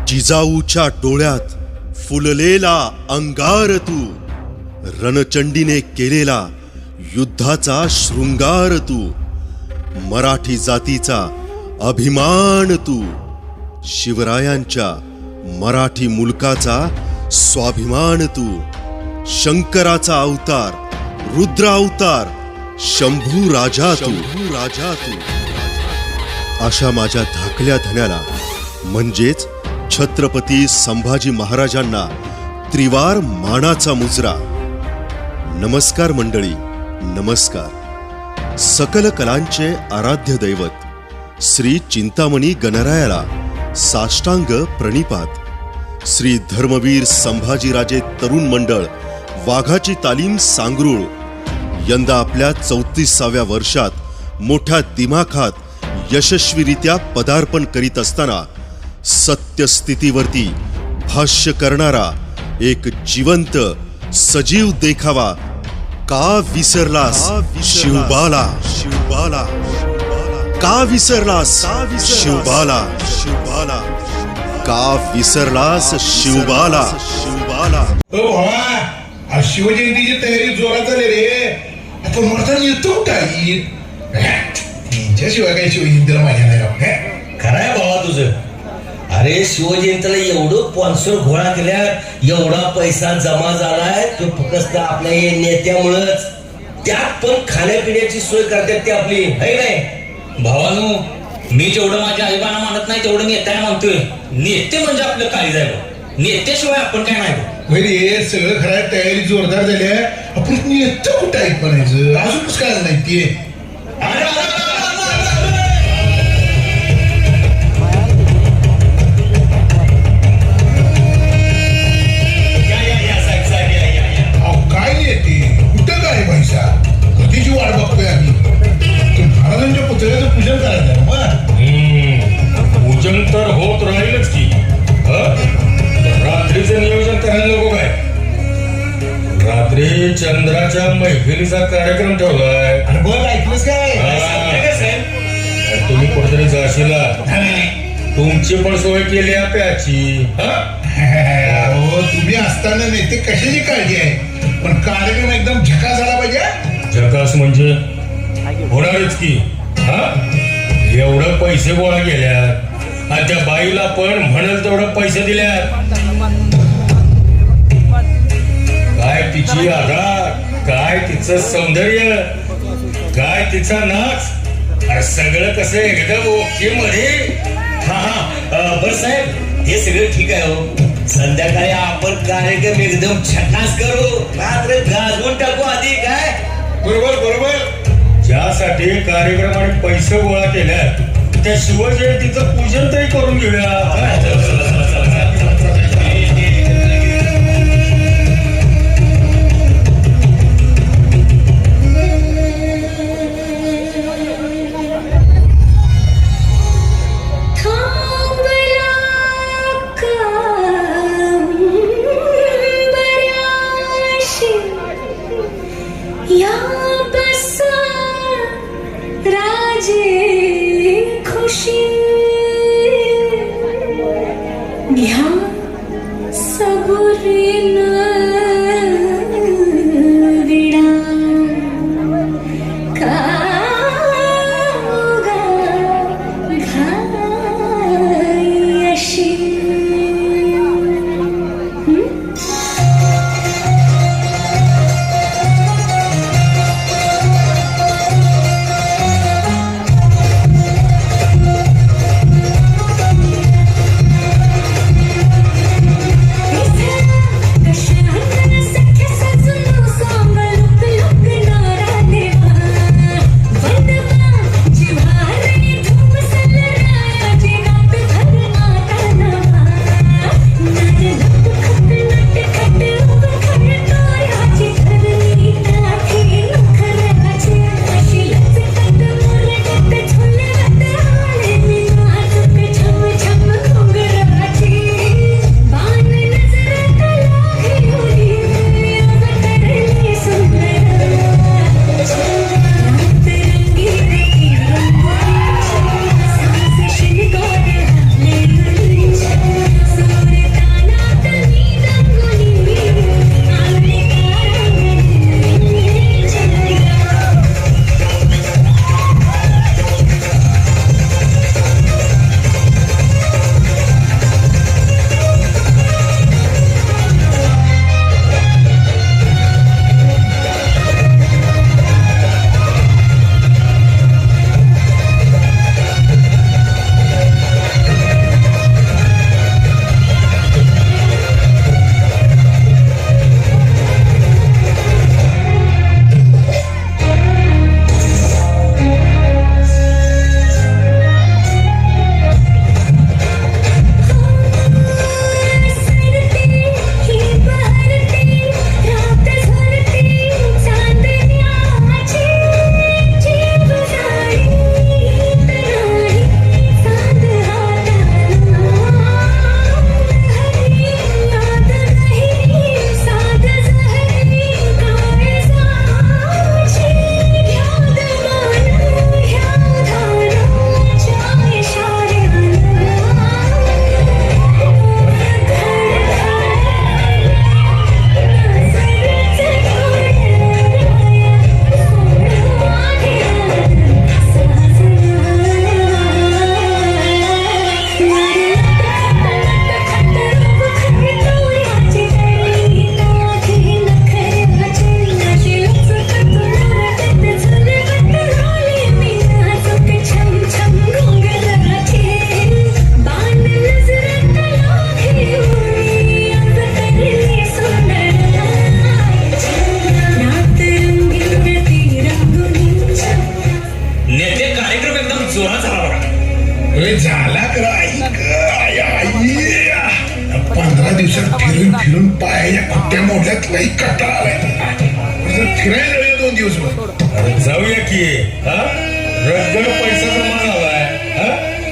जिजाऊच्या डोळ्यात फुललेला अंगार तू, रणचंडीने केलेला युद्धाचा शृंगार तू, मराठी जातीचा अभिमान तू, शिवरायांच्या मराठी मुलकाचा स्वाभिमान तू, शंकराचा अवतार, रुद्र अवतार, शंभू राजा तू, अशा माझ्या धाकल्या धन्याला म्हणजेच छत्रपती संभाजी महाराजांना त्रिवार मानाचा मुजरा. नमस्कार मंडळी, नमस्कार. सकल कलांचे आराध्य दैवत श्री चिंतामणी गणरायाला साष्टांग प्रणिपात. श्री धर्मवीर संभाजीराजे तरुण मंडळ वाघाची तालीम सांगरूळ यंदा आपल्या 34व्या वर्षात मोठ्या दिमाखात यशस्वीरित्या पदार्पण करीत असताना सत्यस्थितीवरती भाष्य करणारा एक जिवंत सजीव देखावा का विसरलास शिवबाला, शिवबाला का विसरलास शिवबाला, शिवबाला का विसरलास शिवबाला, शिवबाला. शिवजयंतीची तयारी जोरात झाली रे. आता मर्दान येतो काही त्यांच्याशिवाय काही शिवजयंतीला माझ्या नाही राहून. खरंय बाबा तुझं. अरे शिवजयंतीला एवढं स्पॉन्सर गोळा केल्या, एवढा पैसा जमा झालाय तो फक्त आपल्या हे नेत्यामुळेच. त्यात पण खाण्यापिण्याची सोय करतात ते आपली, है नाही भावानो. मी जेवढं माझ्या आईबाना मानत नाही तेवढं नेत्याला मानतोय. नेते म्हणजे आपलं काळीज आहे, नेत्याशिवाय आपण काय नाही. हे सगळं खरं तयारी जोरदार झाली आहे. आपण नेतं कुठं आहेत म्हणायचं, अजूनच काय नाही ते. काय नेते कुठं काय पैसा, कधीची वाट बघतोय आम्ही. महाराजांच्या पुतळ्याचं पूजन करायचं मग. पूजन तर होत राहीलच की. रात्रीचं नियोजन करायला नको काय? रात्री चंद्राच्या मैफिलीचा कार्यक्रम ठेवलाय. बघ ऐकलंस काय? तुम्ही कुठेतरी जाशीला, तुमची पण सोय केली आहे प्याची. हो तुम्ही असताना नेते कशाची काळजी आहे, पण कार्यक्रम एकदम झकास झाला पाहिजे. झकास म्हणजे होणारच की. एवढं पैसे गोळा केल्यात आणि त्या बाईला पण म्हणेल तेवढं पैसे दिल्यात. काय तिची आधार, काय तिचं सौंदर्य, काय तिचा नाच, सगळं कसं एकदम ओके मध्ये. बर साहेब, हे सगळं ठीक आहे हो. संध्याकाळी आपण कार्यक्रम एकदम छटास करू, रात्र गाजवून टाकू आधी. काय बरोबर बरोबर. ज्यासाठी कार्यक्रम आणि पैसे गोळा केल्यात त्या शिवजयंतीचं पूजन तरी करून घेऊया. एवढ्या दिवसात फिरून फिरून पायाच्या खुट्ट्या मोडल्यात लई कंटाळा आलाय. जरा फिरायला जाऊया 2 दिवस. अरे जाऊया की हा रगड पैसा जमा झालाय हा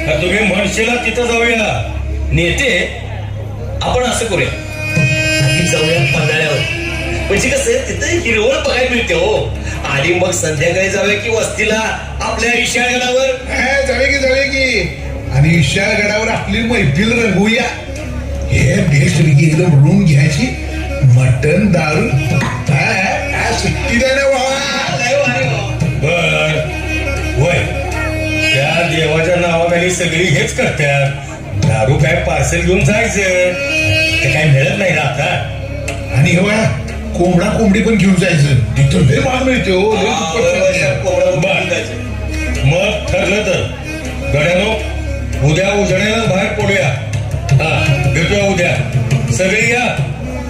का तुम्ही म्हणशीला तिथं जाऊया. नेते आपण असं करूया आधी जाऊया पन्हाळ्यावर. म्हणजे कसं आहे, तिथं हिरवळ बघायला मिळते हो. आणि मग संध्याकाळी जाऊया की वस्तीला आपल्या इशाळगडावर. जाऊया की आणि विशाळगडावर आपली मैफिल रंगवूया. हे बेस्ट एकदम रूम घ्यायची, मटन दारू सुट्टी द्या ना बर होय त्या देवाच्या नावाखाली सगळी हेच करतात. दारू काय पार्सल घेऊन जायचं ते काय मिळत नाही ना आता. आणि हे बघा कोंबडा कोंबडी पण घेऊन जायचं, तिथं लय महाग मिळते हो. लय दुप्पट मिळते. मग ठरलं तर गड्यानो उद्या उजळ्यालाच बाहेर पडूया. हा भेटूया उद्या सगळी या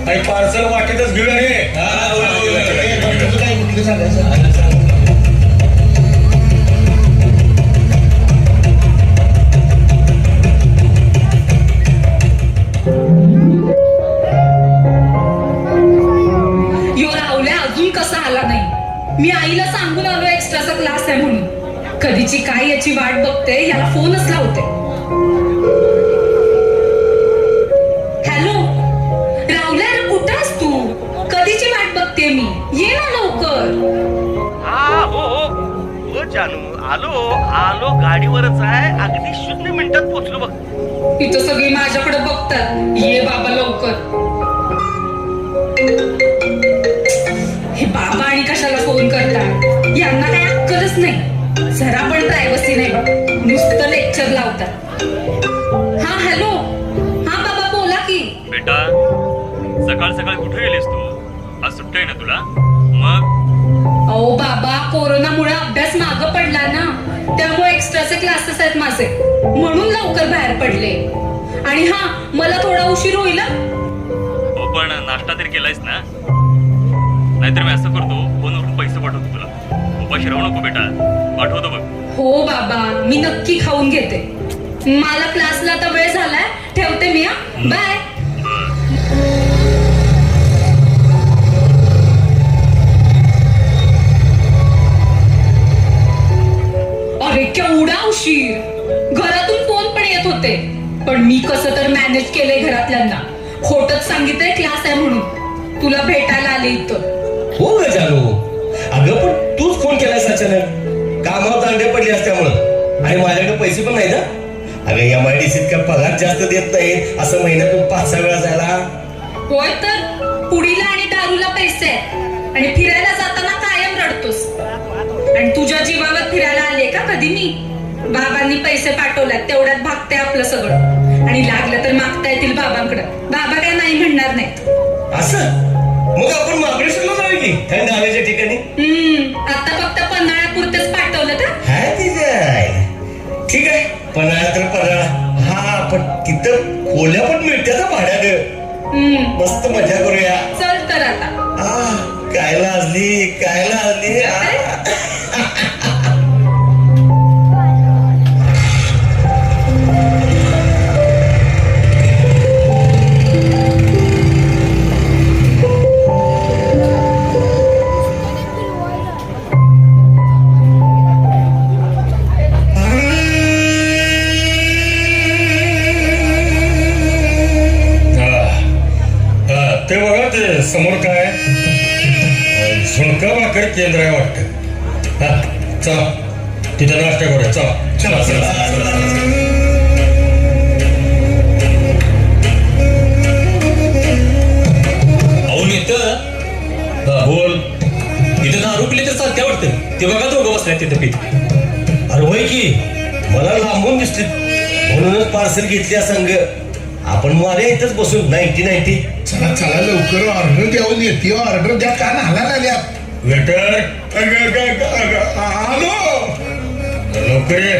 आणि पार्सल वाटेतच घेऊया रे. यो रावल्या अजून कसा आला नाही. मी आईला सांगून आलो एक्स्ट्राचा क्लास आहे म्हणून. कधीची काय याची वाट बघते, याला फोनच लावते. हॅलो रावल्या, अरे कुठं आहेस तू? कधीची वाट बघते मी, ये ना लवकर. हा हो जानू आलो गाडीवरच आहे. अगदी 0 मिनिटात पोहोचलो बघ. इथं सगळी माझ्याकडे बघतात, ये बाबा लवकर. हे बाबा आणि कशाला फोन करतात, यांना काही अक्कलच नाही. जरा पण प्रायव्हसी नाही बघ, नुसतं लेक्चर लावतात. हा हॅलो, हा बाबा बोला की. बेटा सकाळ सकाळ कुठे गेलीस तू? आज सुट्टी आहे ना तुला? मग अहो बाबा, कोरोनामुळे अभ्यास मागं पडला ना, त्यामुळे एक्स्ट्राचे क्लासेस आहेत माझे, म्हणून लवकर बाहेर पडले. आणि हा मला थोडा उशीर होईल. हो पण नाश्ता तरी केलायस ना? नाहीतर मी असं करतो, फोनवरून पैसे पाठवतो तुला. उपाशी राहू नको बेटा, पाठवतो बघ. हो बाबा, मी नक्की खाऊन घेते. मला क्लासला आता वेळ झालाय, ठेवते मी. बाय. अरे केवढा उशीर. घरातून फोन पण येत होते, पण मी कसं तर मॅनेज केलंय घरातल्यांना. खोटच सांगितलंय क्लास आहे म्हणून. तुला भेटायला आले इथं. हो ग जानू, अगं पण तूच फोन केलास अचानक. कामावर दांडे पडले असल्यामुळं आणि माझ्याकडे पैसे पण नाही ना. अगं MIDCत का पगार जास्त देत नाहीत, असं महिन्यातून 5-6 वेळा जायला. होय तर पुडीला आणि दारूला पैसे आहेत आणि फिरायला जाताना कायम रडतोस. आणि तुझ्या जीवावर फिरायला आले का कधी मी? बाबांनी पैसे पाठवल्यात, तेवढ्यात भागते आपलं सगळं. आणि लागलं तर मागता येतील बाबांकडे. बाबा काय नाही म्हणणार नाहीत. असं मग आपण महाबळेश्वरला जाऊया की थंड हवेच्या ठिकाणी. आता फक्त पन्हाळ्यापुरतेच पाठवलं तर. हाय ठीक आहे, पन्हाळा तर पन्हाळा. हा पण तिथं खोल्या पण मिळत्या ना भाड्यानं. मस्त मजा करूया. चल तर आता. काय लाजली. ते बघा ते समोर काय झुणका भाकर केंद्र आहे वाटतं. हा चला तिथं नाश्ता करूया. चला. अहो नेतं बोल. इथं दारू पिले तर चालते वाटतं. ते बघा दोघं बसल्या तिथं पीठ. अरे होय की, मला लांबून दिसते म्हणूनच पार्सल घेतल्या संघ. आपण मारे इथंच बसून 90-90. चला लवकर ऑर्डर द्यावून येते. ऑर्डर द्या का नाला आल्यात. वेटर आलो लवकर ये.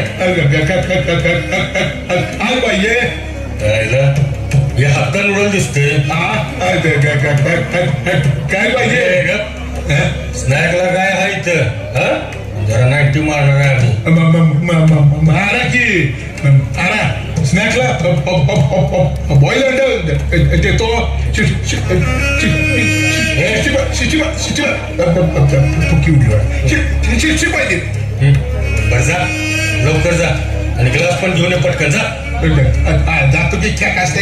काय पाहिजे. हे हातात उडल दिसते. काय पाहिजे. स्नॅकला काय आहे इथं? हा जरा 90 मारणार आहे आम्ही. मारा की मारा. स्नॅक्सला बॉईल अंडर देतो पाहिजे बरं जा लवकर जा आणि ग्लास पण घेऊन ये पटकन जा. जातो की क्या असते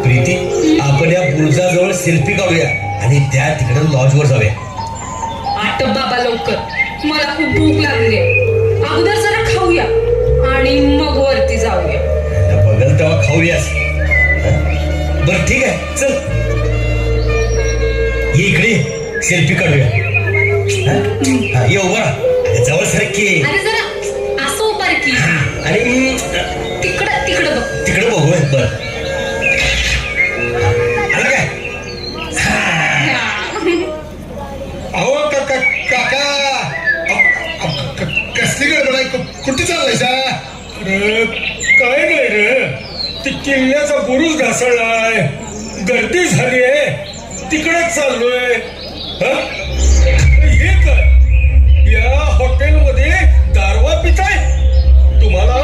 प्रीती आपण या बुरुजाजवळ सेल्फी काढूया आणि त्या तिकडे लॉजवर जाऊया. आटप बाबा लवकर, मला खूप भूक लागली अगोदर जरा खाऊया आणि मग वरती जाऊया. बघल तेव्हा खाऊयास. बर ठीक आहे चल ये इकडे सेल्फी काढूया. ये उभा जवळ सारखी अरे जरा असं उभार की आणि तिकडं तिकडं बघ. तिकडे बघूया. बर आलं काय? अहो काका कसली गडबड आहे कुठे चाललायसा? अरे काय नाही रे ती किल्ल्याचा बुरुज ढासळलाय गर्दी झाली आहे तिकडेच चाललोय. हे काय या हॉटेलमध्ये दारवा पिताय? तुम्हाला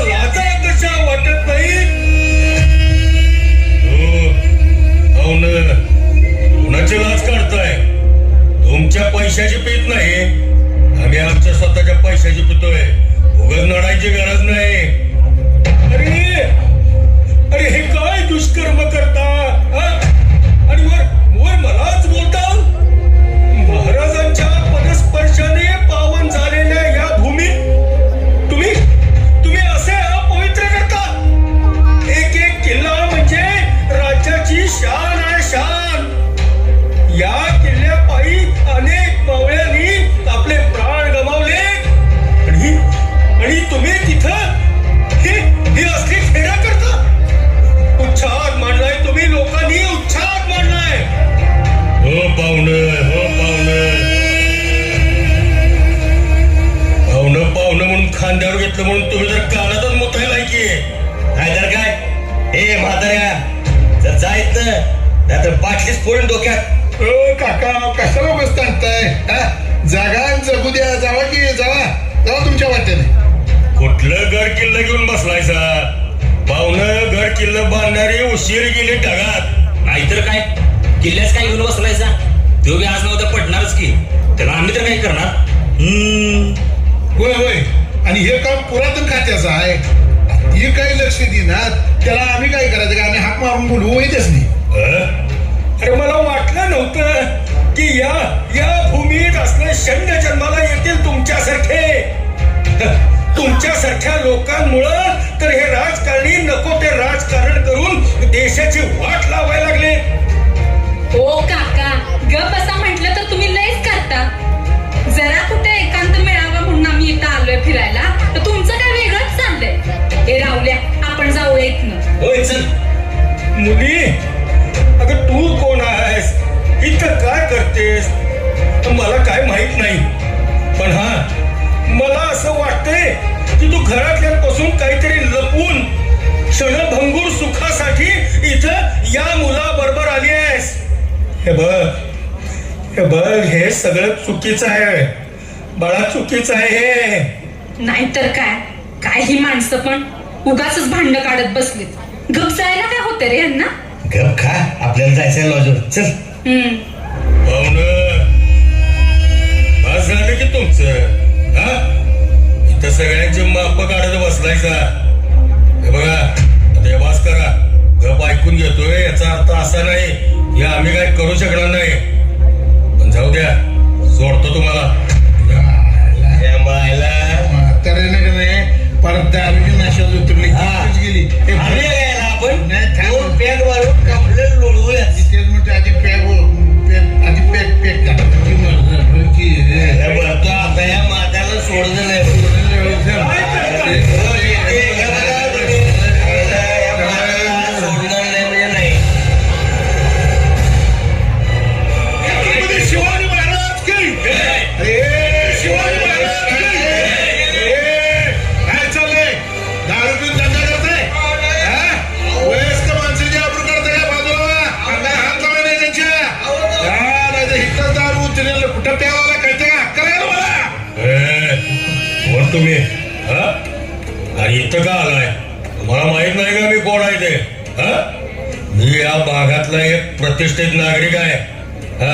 लाजा कशा वाटत नाही? हो ना कुणाची लाज काढताय? तुमच्या पैशाची पीत नाही आम्ही आमच्या स्वतःच्या पैशाची पितोय. उगाच नडायची गरज नाही. अरे हे काय दुष्कर्म करता? आणि वर मलाच बोलता? महाराजांच्या पदस्पर्शाने पावन झालेल्या या भूमी तुम्ही असे अपवित्र करता? एक किल्ला म्हणजे राज्याची शान आहे शान. या किल्ल्यापायी अनेक मावळ्यांनी आपले प्राण गमावले आणि तुम्ही तिथं ही असली खेळा करता? उच्छाद मांडलाय तुम्ही लोकांनी उच्छाद मांडलाय. हो पाहुणं म्हणून खांद्यावर घेतलं म्हणून तुम्ही जर कानातच मोठायला की काय तर काय हे म्हाताऱ्या जर जायत ना तर बाटलीच फोडून डोक्यात. काका कशाला बसता आणताय? जागा जगू द्या. जावा की जावा तुमच्या वाटेने. कुठलं गड किल्ला घेऊन बसलायसा? पाहुणं गड किल्ला बांधणारी उशीर गेली ढगात. नाहीतर काय किल्ल्याच काय घेऊन बसलायचा? तो बी आज नव्हता पडणारच की त्याला आम्ही तर काय करणार. होय आणि हे काम पुरातन खात्याचं आहे. हे काही लक्ष देणार त्याला आम्ही काय करायचं? आम्ही हाक मारून बोलू होईतच नाही. अरे मला वाटलं नव्हतं की या भूमीत असले शून्य जन्माला येतील तुमच्यासारख्या लोकांमुळं तर हे राजकारणी नको ते राजकारण करून देशाची वाट लावायला लागले. ओ काका गप बसा म्हटलं तर तुम्ही लयच करता. जरा कुठे एकांत मिळावा म्हणून आम्ही इथं आलोय फिरायला तर तुमचं काय वेगळंच चाललंय. हे राहुल्या आपण जाऊया इथनं. होय चल. मुली अगं तू कोण आहेस? इथं काय करतेस? मला काय माहित नाही पण मला असं वाटतंय की तू घरातल्यापासून काहीतरी लपवून क्षणभंगूर सुखासाठी इथं या मुलाबरोबर आली आहेस. हे बघ हे सगळं चुकीचं आहे बाळा, चुकीचं आहे हे. नाहीतर काय ही माणसं पण उगाच भांड काढत बसलीत. गप जायला काय होते रे यांना? गप खा आपल्याला जायचंय लॉजवर. चल. बस झालं की तुमचं. इथं सगळ्यांची माप काढत बसलायचा. हे बघा आता हे बस करा. गप ऐकून घेतोय याचा अर्थ असा नाही की आम्ही काय करू शकणार नाही. पण जाऊ द्या सोडतो तुम्हाला. म्हाताऱ्याने का नाही परत दारूची नाशात उतरली गेली. आपण पॅक मारून कंप्लेंट लोळवूया. तेच म्हणते आधी पॅक आता या मात्याला सोडलं नाही. सोडणार नाही म्हणजे नाही. शिवाजी महाराज की शिवाजी महाराज काय चाललंय? दारू पिऊन धंदा करताय? वयस्क माणसाची आबरू करताय का बाजूला? अंगाला हात लावाय नाही त्यांच्या. नाही तर इथं दारू उचलेलं कुठं प्यावाला कळते का? करायला मला कोण तुम्ही? आणि इथं का आलाय तुम्हाला माहित नाही का मी कोण आहे ते? हा? मी या भागातला एक प्रतिष्ठित नागरिक आहे. हा,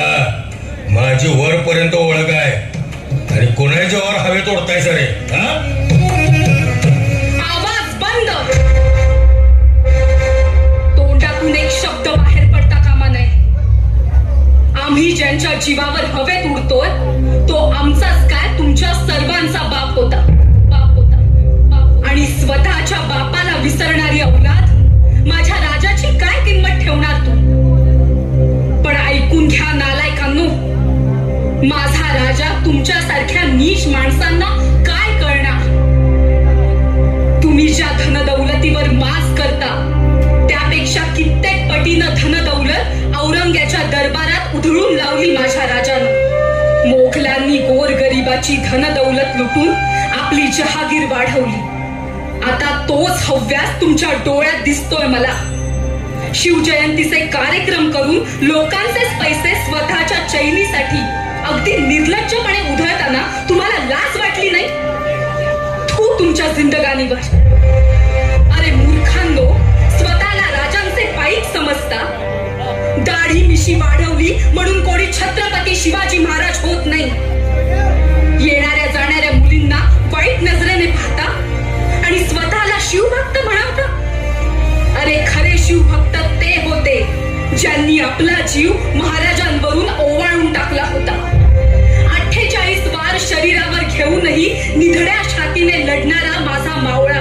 माझी वरपर्यंत ओळख आहे. आणि कोणाच्या वर हवे तोडताय सरे? हा, आवाज बंद. तोंडातून एक शब्द बाहेर पडता कामा नये. आम्ही ज्यांच्या जीवावर हवेत उडतोय तो आमचाच काय तुमच्या सर्वांचा बाप होता. आणि स्वतःच्या बापाला विसरणारी औलाद माझ्या राजाची काय किंमत ठेवणार तू? पण ऐकून घ्या नालायकांनो, माझा राजा तुमच्यासारख्या नीच माणसांना काय कळणार? तुम्ही ज्या धनदौलतीवर माज करता त्यापेक्षा कित्येक पटीनं धनदौलत औरंग्याच्या दरबारात उधळून लावली माझ्या राजानं. मोघलांनी गोरगरिबाची धनदौलत लुटून आपली जहागीर वाढवली. आता तोच हव्यास तुमच्या डोळ्यात दिसतोय मला. शिवजयंतीचे कार्यक्रम करून लोकांचेच पैसे स्वतःच्या चैनीसाठी अगदी निर्लज्जपणे उधळताना तुम्हाला लाज वाटली नाही? थू तुमच्या जिंदगानीवर. अरे मूर्खांनो, स्वतःला राजांचे पाईक समजता. दाढी मिशी वाढवली म्हणून कोणी छत्रपती शिवाजी महाराज होत नाही. येणाऱ्या जाणाऱ्या मुलींना वाईट नजरेने पाहता आणि स्वतःला शिवभक्त म्हणवता. अरे खरे शिवभक्त ते होते ज्यांनी आपला जीव महाराजांवरून ओवाळून टाकला होता. 48 वार शरीरावर घेऊनही निधड्या छातीने लढणारा माझा मावळा,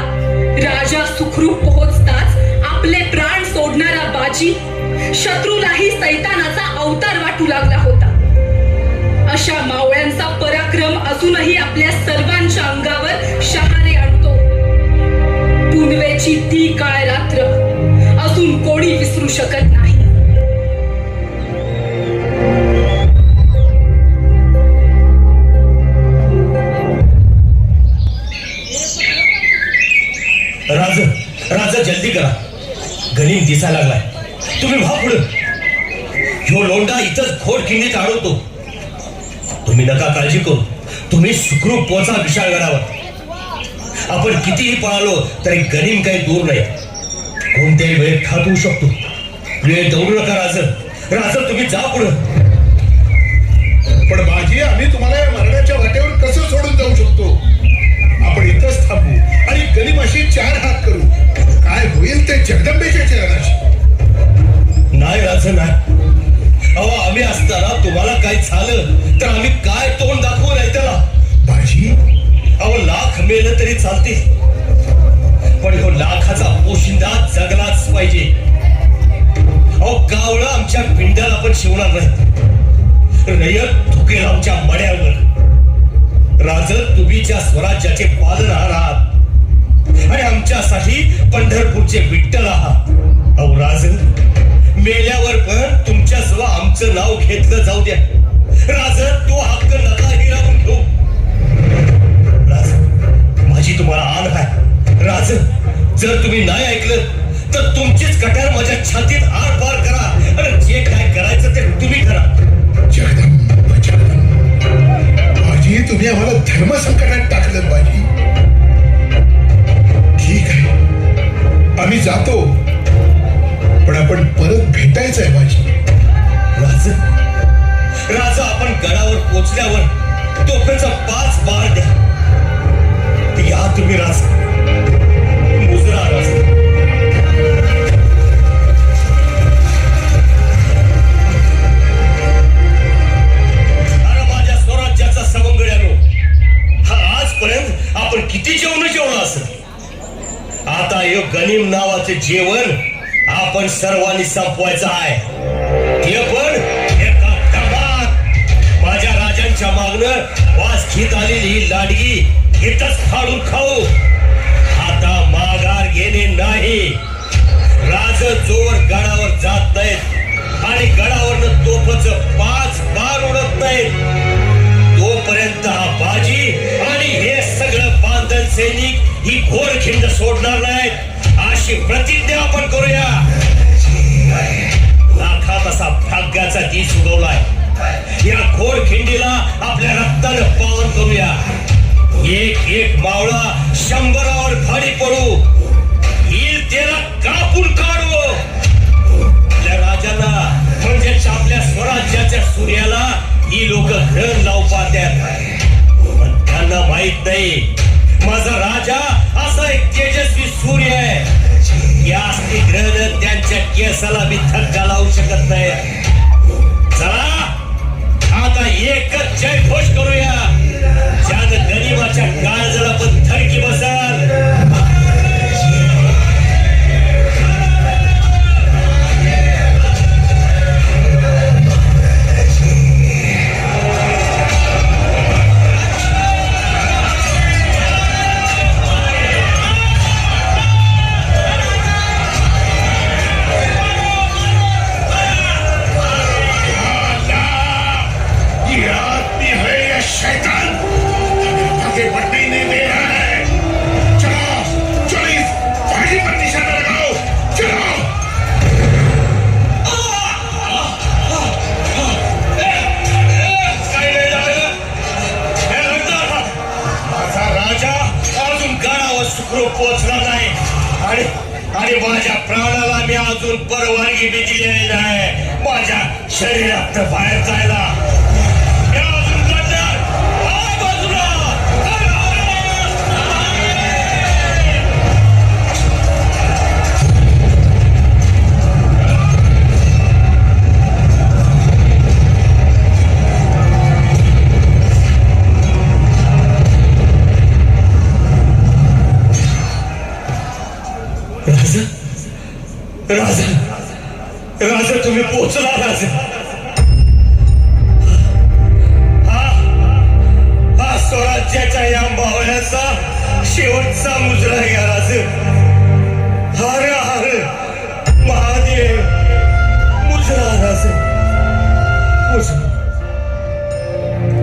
राजा सुखरूप पोहोचताच आपले प्राण सोडणारा बाजी, शत्रूलाही सैतानाचा अवतार वाटू लागला होता. अशा मावळ्यांचा पराक्रम अजूनही आपल्या सर्वांच्या अंगावर शहारे आणतो. पुनवेची ती काळ रात्र अजून कोणी विसरू शकत नाही. राज जल्दी करा, गनीम दिसायला लागलाय. तुम्ही व्हा पुढं. ह्यो लोंडा इथंच खोड खिंडीत अडवतो. तुम्ही नका काळजी करू, तुम्ही सुखरूप पोचा विशाळगडावर. आपण कितीही पळालो तरी गनीम काही दूर नाही. कोणत्याही वेळेत खात होऊ शकतो. वेळ दौडू नका राज तुम्ही जा पुढं. पण बाजी, आम्ही तुम्हाला या मरणाच्या वाटेवर कसं सोडून जाऊ शकतो? आपण इथंच थांबू आणि गनिमाशी 4 हात करू. काय होईल ते जगदंबेच्या चरणाशी. नाही राज नाही. अहो, आम्ही असताना तुम्हाला काय झालं तर आम्ही काय तोंड दाखवू नाही त्याला. बाजी, अहो, लाख मेलं तरी चालते, पण ह्यो लाखाचा पोशिंदा जगलाच पाहिजे. अहो, कावळं आमच्या पिंडाला पण शिवणार नाही. रयत थुकेल आमच्या मड्यावर. राज, तुम्ही ज्या स्वराज्याचे पालनहार आहात आणि आमच्यासाठी पंढरपूरचे विठ्ठल आहात. अहो राज, मेल्यावर पण तुमच्यासह आमचं नाव घेतलं जाऊ द्या. राज, तो हक्क नका हिरावून घेऊ. राज, माझी तुम्हाला आण आहे. राज, जर तुम्ही नाही ऐकलं तर तुमचीच कट्यार माझ्या छातीत आर पार करा आणि जे काय करायचं ते तुम्ही करा. जगदंब जगदंब. बाजी, तुम्ही आम्हाला धर्मसंकटात टाकलं बाजी. ठीक आहे, आम्ही जातो, पण आपण परत भेटायचंय बाजी. राज, आपण गडावर पोचल्यावर तोफेचा 5 बार द्या. या तुम्ही राज, मुजरा राज. अरे माझ्या स्वराज्याचा सवंगड्यानो, आजपर्यंत आपण किती जेवण असं. आता हे गनीम नावाचे जेवण आपण सर्वांनी संपवायचं आहे. ते पण एका दमात. माझ्या राजांच्या मागणं वास घेत आलेली ही लाडगी इथंच फाडून खाऊ. आता माघार घेणे नाही. राज जोवर गडावर जात नाहीत आणि गडावरनं तोफचं 5 बार उडत नाहीत तोपर्यंत हा बाजी आणि हे सगळं बांधन सैनिक ही घोरखिंड सोडणार नाहीत. अशी प्रतिज्ञा आपण करूया. लाखात असा भाग्याचा दिस उगवलाय. या घोरखिंडीला आपल्या रक्तानं पावन करूया. एक एक मावळा 100वर भारी पडू, येईल त्याला कापून काढू. आपल्या राजाला म्हणजेच आपल्या स्वराज्याच्या सूर्याला ही लोक ग्रहण लावू पाहतात, पण त्यांना माहित नाही माझा राजा असा एक तेजस्वी सूर्य आहे. या अस्ती ग्रहण त्यांच्या केसाला बी धक्का लावू शकत नाही. चला आता एकच जयघोष करूया, ज्यानं गनिमाच्या काळजाला पण धडकी बसाल. ये आदमी है या शैतान, आगे बढ़ने ही नहीं दे रहा है. चलो चलो इस फाड़ी पर निशाना लगाओ. चलो. माझा राजा अजून गडावर सुखरूप पोहोचला नाही आणि आणि माझ्या प्राणाला मी अजून परवानगी बी दिलेली नाही माझ्या शरीरात बाहेर जायला. मी अजून लढणार. बाजूला. राजा राजा राजा तुम्ही पोहोचला. राजा हा स्वराज्याच्या या मावळ्याचा शेवटचा मुजरा घ्या. राज हर हर महादेव. मुजरा राज मुजरा.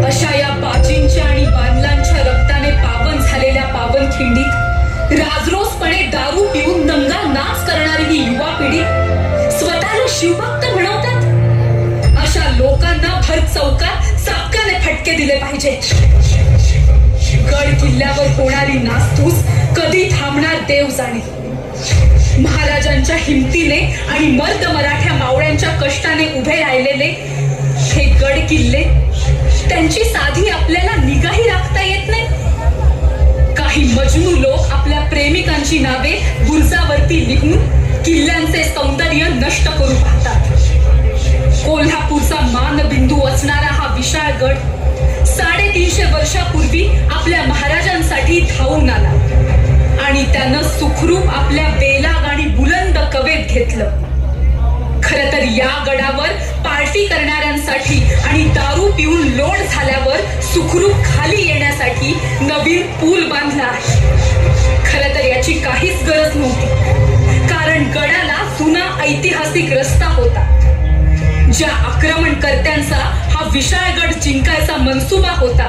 अशा या बाजींच्या आणि बांधलांच्या रक्ताने पावन झालेल्या पावनखिंडीत राजरोसपणे दारू पिऊन दंगा नाच करणारी ही युवा पिढी स्वतःला शिवभक्त म्हणवतात. अशा लोकांना भर चौकात चाबकाने फटके दिले पाहिजे. गड किल्ल्यावर होणारी नासधूस कधी थांबणार देव जाणे. महाराजांच्या हिमतीने आणि मर्द मराठ्या मावळ्यांच्या कष्टाने उभे राहिलेले हे गड किल्ले, त्यांची साधी आपल्याला निगाही राखता येत नाही. काही मजनू लोक आपल्या प्रेमिकांची नावे बुरजावरती लिहून किल्ल्यांचे सौंदर्य नष्ट करू पाहतात. कोल्हापूरचा मानबिंदू असणारा हा विशाळ गड 350 वर्षापूर्वी आपल्या महाराजांसाठी धावून आला आणि त्यानं सुखरूप आपल्या बेलाग आणि बुलंद कवेत घेतलं. खरं तर या गडावर पार्टी करणाऱ्यांसाठी आणि दारू पिऊन लोड झाल्यावर सुखरूप खाली येण्यासाठी नवीन पूल बांधला आहे. खरं तर याची काहीच गरज नव्हती, कारण गडाला जुना ऐतिहासिक रस्ता होता. ज्या आक्रमणकर्त्यांचा हा विशाळ गड जिंकायचा मनसुबा होता,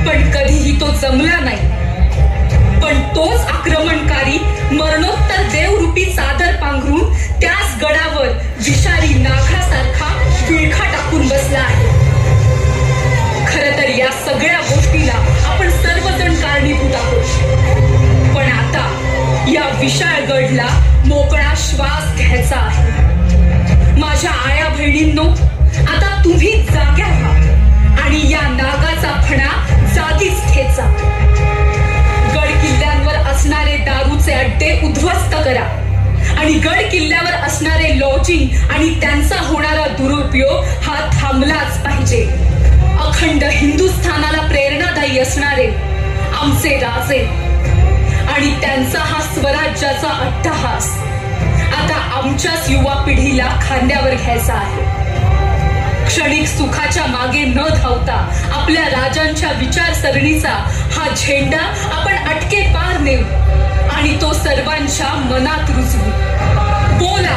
पण कधीही तो जमला नाही. पण तोच आक्रमणकारी मरणोत्तर देवरूपी चादर पांघरून त्याच गडावर विषारी नागासारखा विळखा टाकून बसला आहे. खरं तर या सगळ्या गोष्टीला आपण सर्वजण कारणीभूत आहोत. पण आता या विशाळ गडला मोकळा श्वास घ्यायचा आहे. माझ्या आया बहिणींनो, आता तुम्ही जाग्या व्हा आणि या नागाचा फणा जागीच ठेचा. गड किल्ल्यांवर असणारे दारूचे अड्डे उद्ध्वस्त करा आणि गड किल्ल्यावर असणारे लॉजिंग आणि त्यांचा होणारा दुरुपयोग हा थांबलाच पाहिजे. अखंड हिंदुस्थानाला प्रेरणादायी असणारे आमचे राजे आणि त्यांचा हा स्वराज्याचा अट्टहास आता आमच्याच युवा पिढीला खांद्यावर घ्यायचा आहे. क्षणिक सुखाच्या मागे न धावता आपल्या राजांच्या विचारसरणीचा हा झेंडा आपण अटके पार नेऊ आणि तो सर्वांच्या मनात रुजवू. बोला